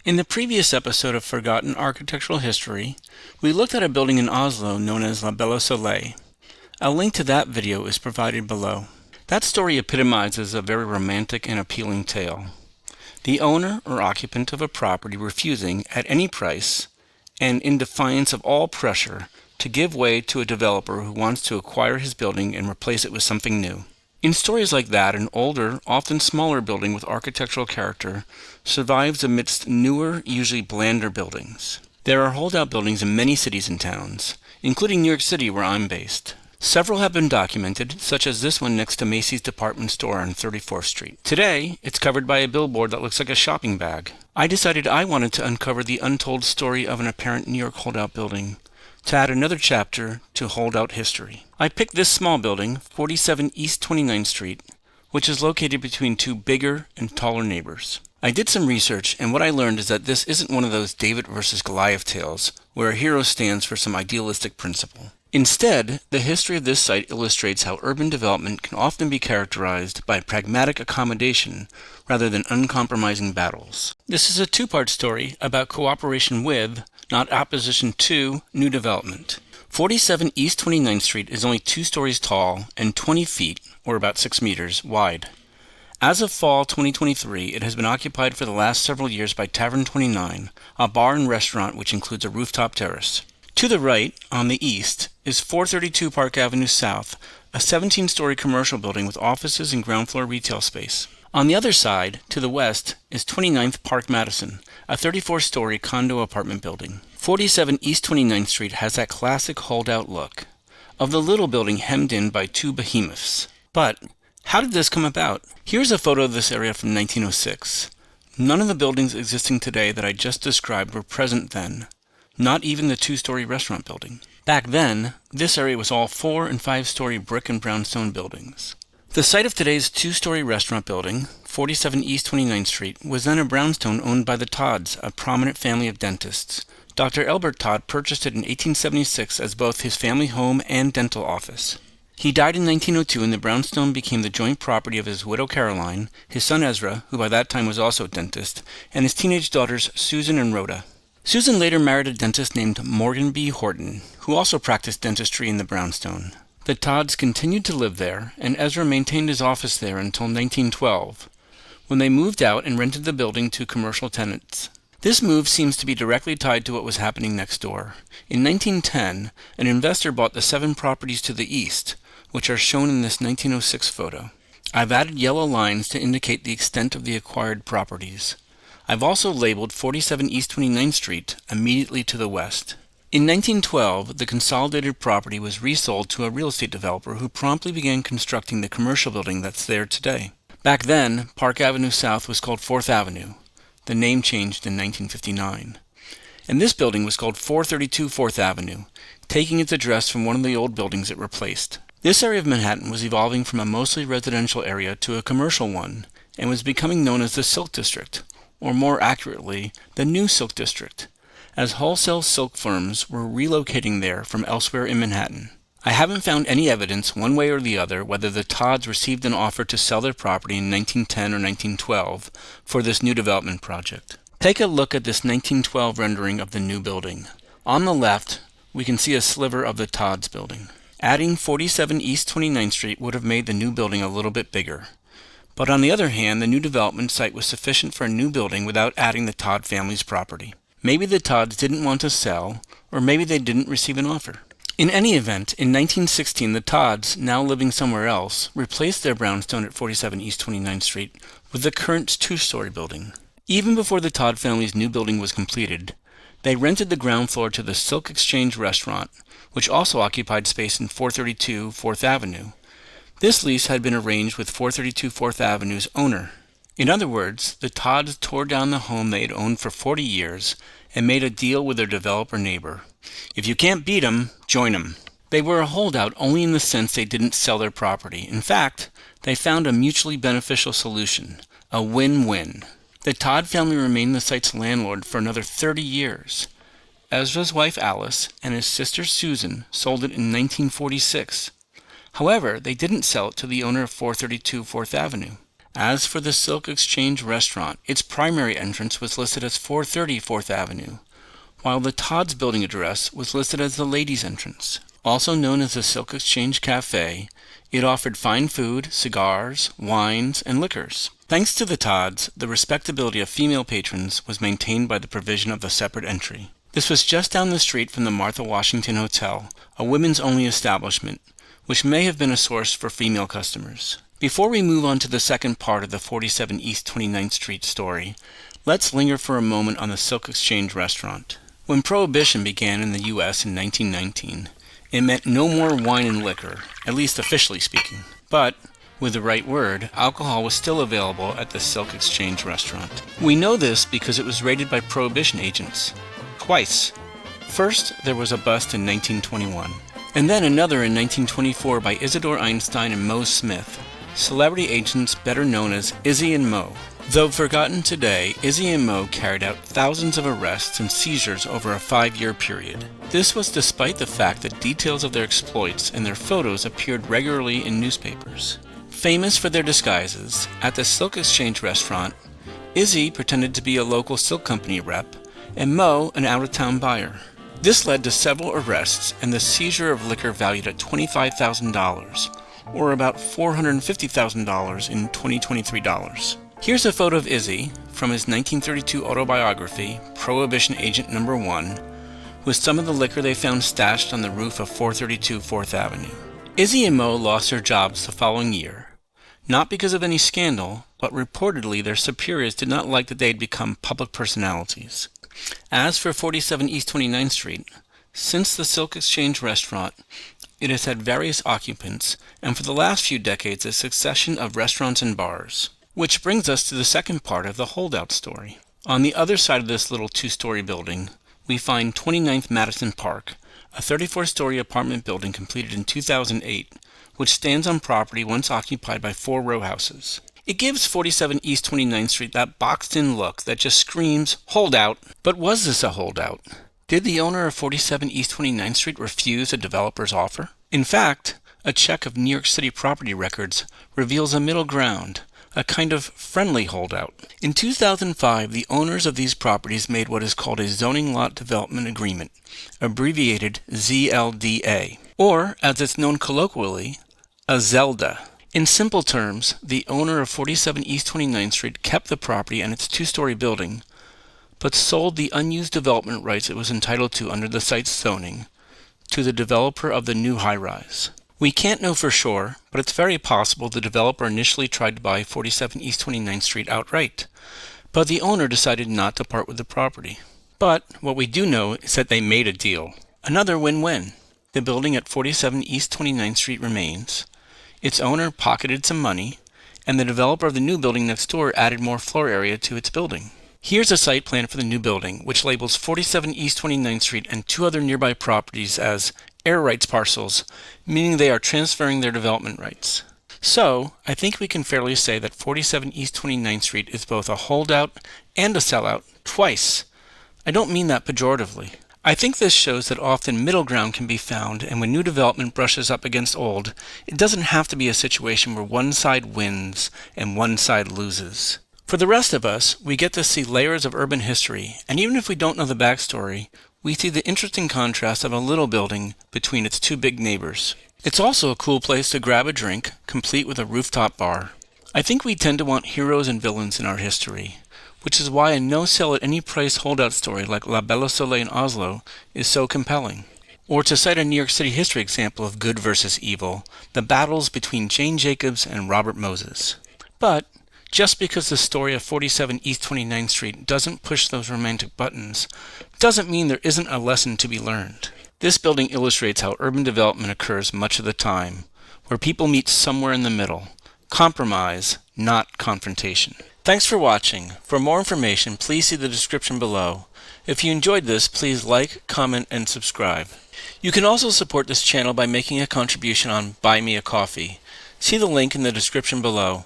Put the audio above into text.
In the previous episode of Forgotten Architectural History, we looked at a building in Oslo known as La Belle Sole. A link to that video is provided below. That story epitomizes a very romantic and appealing tale. The owner or occupant of a property refusing, at any price, and in defiance of all pressure, to give way to a developer who wants to acquire his building and replace it with something new. In stories like that, an older, often smaller building with architectural character survives amidst newer, usually blander buildings. There are holdout buildings in many cities and towns, including New York City where I'm based. Several have been documented, such as this one next to Macy's department store on 34th Street. Today, it's covered by a billboard that looks like a shopping bag. I decided I wanted to uncover the untold story of an apparent New York holdout building, to add another chapter to holdout history. I picked this small building, 47 East 29th Street, which is located between two bigger and taller neighbors. I did some research, and what I learned is that this isn't one of those David versus Goliath tales, where a hero stands for some idealistic principle. Instead, the history of this site illustrates how urban development can often be characterized by pragmatic accommodation rather than uncompromising battles. This is a two-part story about cooperation with, not opposition to, new development. 47 East 29th Street is only 2 stories tall and 20 feet, or about 6 meters, wide. As of fall 2023, it has been occupied for the last several years by Tavern 29, a bar and restaurant which includes a rooftop terrace. To the right, on the east, is 432 Park Avenue South, a 17-story commercial building with offices and ground floor retail space. On the other side, to the west, is 29th Park Madison, a 34-story condo apartment building. 47 East 29th Street has that classic holdout look, of the little building hemmed in by 2 behemoths. But how did this come about? Here's a photo of this area from 1906. None of the buildings existing today that I just described were present then, not even the 2-story restaurant building. Back then, this area was all 4- and 5-story brick and brownstone buildings. The site of today's 2-story restaurant building, 47 East 29th Street, was then a brownstone owned by the Todds, a prominent family of dentists. Dr. Elbert Todd purchased it in 1876 as both his family home and dental office. He died in 1902 and the brownstone became the joint property of his widow Caroline, his son Ezra, who by that time was also a dentist, and his teenage daughters Susan and Rhoda. Susan later married a dentist named Morgan B. Horton, who also practiced dentistry in the brownstone. The Todds continued to live there, and Ezra maintained his office there until 1912, when they moved out and rented the building to commercial tenants. This move seems to be directly tied to what was happening next door. In 1910, an investor bought the 7 properties to the east, which are shown in this 1906 photo. I've added yellow lines to indicate the extent of the acquired properties. I've also labeled 47 East 29th Street immediately to the west. In 1912, the consolidated property was resold to a real estate developer who promptly began constructing the commercial building that's there today. Back then, Park Avenue South was called 4th Avenue. The name changed in 1959. And this building was called 432 4th Avenue, taking its address from one of the old buildings it replaced. This area of Manhattan was evolving from a mostly residential area to a commercial one, and was becoming known as the Silk District, or more accurately, the New Silk District, as wholesale silk firms were relocating there from elsewhere in Manhattan. I haven't found any evidence one way or the other whether the Todds received an offer to sell their property in 1910 or 1912 for this new development project. Take a look at this 1912 rendering of the new building. On the left, we can see a sliver of the Todds building. Adding 47 East 29th Street would have made the new building a little bit bigger. But on the other hand, the new development site was sufficient for a new building without adding the Todd family's property. Maybe the Todds didn't want to sell, or maybe they didn't receive an offer. In any event, in 1916, the Todds, now living somewhere else, replaced their brownstone at 47 East 29th Street with the current 2-story building. Even before the Todd family's new building was completed, they rented the ground floor to the Silk Exchange restaurant, which also occupied space in 432 4th Avenue. This lease had been arranged with 432 4th Avenue's owner. In other words, the Todds tore down the home they had owned for 40 years and made a deal with their developer neighbor. If you can't beat 'em, join 'em. They were a holdout only in the sense they didn't sell their property. In fact, they found a mutually beneficial solution, a win-win. The Todd family remained the site's landlord for another 30 years. Ezra's wife Alice and his sister Susan sold it in 1946. However, they didn't sell it to the owner of 432 4th Avenue. As for the Silk Exchange restaurant, its primary entrance was listed as 430 4th Avenue, while the Todd's building address was listed as the ladies' entrance. Also known as the Silk Exchange Cafe, it offered fine food, cigars, wines, and liquors. Thanks to the Todds, the respectability of female patrons was maintained by the provision of the separate entry. This was just down the street from the Martha Washington Hotel, a women's-only establishment, which may have been a source for female customers. Before we move on to the second part of the 47 East 29th Street story, let's linger for a moment on the Silk Exchange restaurant. When Prohibition began in the U.S. in 1919, it meant no more wine and liquor, at least officially speaking. But, with the right word, alcohol was still available at the Silk Exchange restaurant. We know this because it was raided by Prohibition agents. Twice. First, there was a bust in 1921, and then another in 1924 by Isidore Einstein and Moe Smith, celebrity agents better known as Izzy and Moe. Though forgotten today, Izzy and Moe carried out thousands of arrests and seizures over a 5-year period. This was despite the fact that details of their exploits and their photos appeared regularly in newspapers. Famous for their disguises, at the Silk Exchange restaurant, Izzy pretended to be a local silk company rep, and Moe an out-of-town buyer. This led to several arrests and the seizure of liquor valued at $25,000, or about $450,000 in 2023 dollars. Here's a photo of Izzy from his 1932 autobiography, Prohibition Agent No. 1, with some of the liquor they found stashed on the roof of 432 4th Avenue. Izzy and Moe lost their jobs the following year, not because of any scandal, but reportedly their superiors did not like that they had become public personalities. As for 47 East 29th Street, since the Silk Exchange restaurant, it has had various occupants, and for the last few decades a succession of restaurants and bars. Which brings us to the second part of the Holdout story. On the other side of this little 2-story building, we find 29th Madison Park, a 34-story apartment building completed in 2008, which stands on property once occupied by 4 row houses. It gives 47 East 29th Street that boxed-in look that just screams, "Holdout!" But was this a holdout? Did the owner of 47 East 29th Street refuse a developer's offer? In fact, a check of New York City property records reveals a middle ground, a kind of friendly holdout. In 2005, the owners of these properties made what is called a Zoning Lot Development Agreement, abbreviated ZLDA, or, as it's known colloquially, a ZELDA. In simple terms, the owner of 47 East 29th Street kept the property and its 2-story building, but sold the unused development rights it was entitled to under the site's zoning to the developer of the new high-rise. We can't know for sure, but it's very possible the developer initially tried to buy 47 East 29th Street outright, but the owner decided not to part with the property. But what we do know is that they made a deal. Another win-win. The building at 47 East 29th Street remains, its owner pocketed some money, and the developer of the new building next door added more floor area to its building. Here's a site plan for the new building, which labels 47 East 29th Street and 2 other nearby properties as air rights parcels, meaning they are transferring their development rights. So, I think we can fairly say that 47 East 29th Street is both a holdout and a sellout, twice. I don't mean that pejoratively. I think this shows that often middle ground can be found, and when new development brushes up against old, it doesn't have to be a situation where one side wins and one side loses. For the rest of us, we get to see layers of urban history, and even if we don't know the backstory, we see the interesting contrast of a little building between its 2 big neighbors. It's also a cool place to grab a drink, complete with a rooftop bar. I think we tend to want heroes and villains in our history, which is why a no-sell-at-any-price holdout story like La Belle Sole in Oslo is so compelling. Or to cite a New York City history example of good versus evil, the battles between Jane Jacobs and Robert Moses. But just because the story of 47 East 29th Street doesn't push those romantic buttons, doesn't mean there isn't a lesson to be learned. This building illustrates how urban development occurs much of the time, where people meet somewhere in the middle. Compromise, not confrontation. Thanks for watching. For more information, please see the description below. If you enjoyed this, please like, comment, and subscribe. You can also support this channel by making a contribution on Buy Me a Coffee. See the link in the description below.